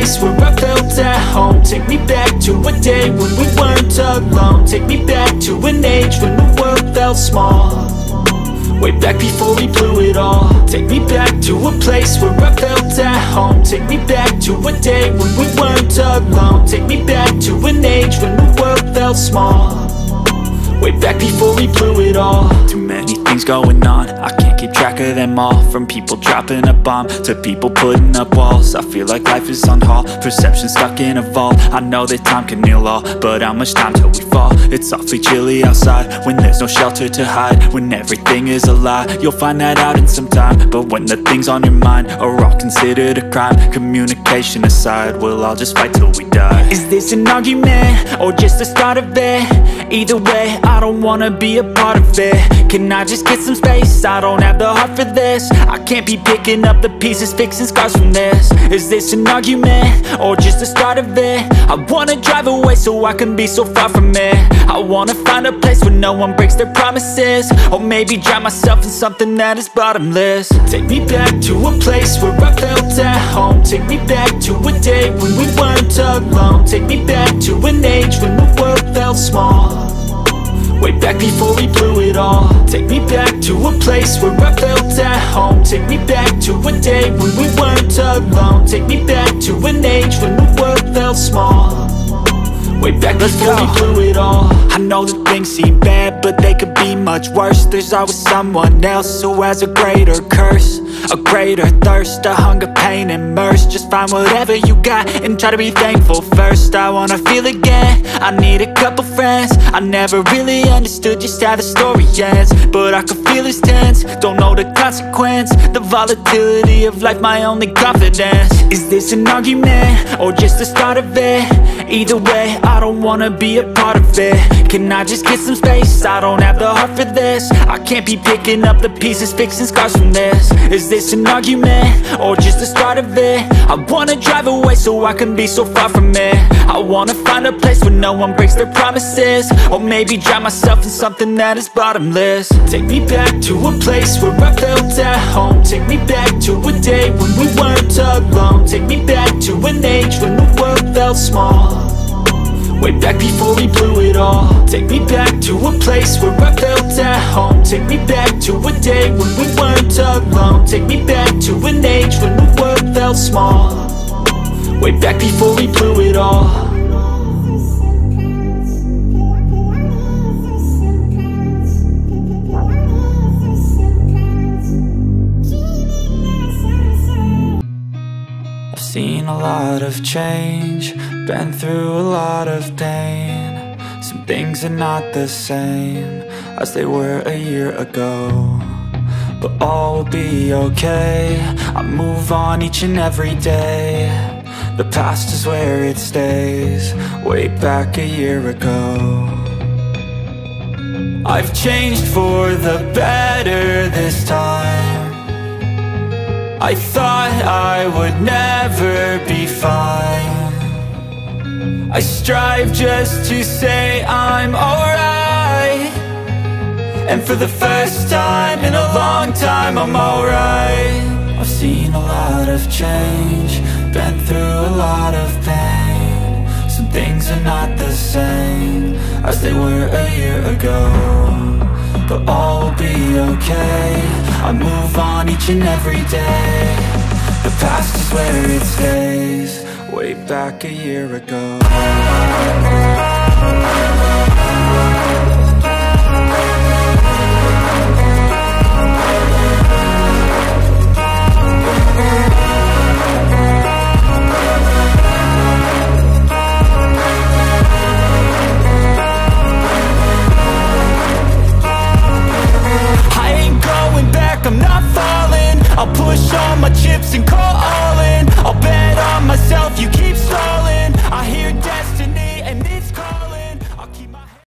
place where I felt at home. Take me back to a day when we weren't alone. Take me back to an age when the world felt small, way back before we blew it all. Take me back to a place where I felt at home. Take me back to a day when we weren't alone. Take me back to an age when the world felt small, way back before we blew it all. Too many things going on, I can't keep track of them all. From people dropping a bomb to people putting up walls. I feel like life is on hold, perception stuck in a vault. I know that time can heal all, but how much time till we fall? It's awfully chilly outside when there's no shelter to hide. When everything is a lie, you'll find that out in some time. But when the things on your mind are all considered a crime, communication aside, we'll all just fight till we die. Is this an argument or just the start of it? Either way, I don't wanna be a part of it. Can I just get some space? I don't have the heart for this. I can't be picking up the pieces, fixing scars from this. Is this an argument or just the start of it? I wanna drive away so I can be so far from it. I wanna find a place where no one breaks their promises, or maybe drown myself in something that is bottomless. Take me back to a place where I felt at home. Take me back to a day when we weren't alone. Take me back to an age when the world felt small, way back before we blew it all. Take me back to a place where I felt at home. Take me back to a day when we weren't alone. Take me back to an age when the world felt small, way back before we blew it all. I know that things seem bad, but they could be much worse. There's always someone else who has a greater curse, a greater thirst, a hunger, pain, and mercy. Just find whatever you got and try to be thankful first. I wanna feel again, I need a couple friends. I never really understood just how the story ends, but I can feel it's tense, don't know the consequence. The volatility of life, my only confidence. Is this an argument or just the start of it? Either way, I don't wanna be a part of it. Can I just get some space? I don't have the heart for this. I can't be picking up the pieces, fixing scars from this. Is this an argument or just the start of it? I wanna drive away so I can be so far from it. I wanna find a place where no one breaks their promises, or maybe drown myself in something that is bottomless. Take me back to a place where I felt at home. Take me back to a day when we weren't alone. Take me back to an age when the world felt small, way back before we blew it all. Take me back to a place where I felt at home. Take me back to a day when we weren't alone. Take me back to an age when the world felt small, way back before we blew it all. I've seen a lot of change, been through a lot of pain. Some things are not the same as they were a year ago, but all will be okay. I move on each and every day. The past is where it stays, way back a year ago. I've changed for the better this time. I thought I would never be fine. I strive just to say I'm alright, and for the first time in a long time I'm alright. I've seen a lot of change, been through a lot of pain. Some things are not the same as they were a year ago, but all will be okay. I move on each and every day. The past is where it stays, way back a year ago.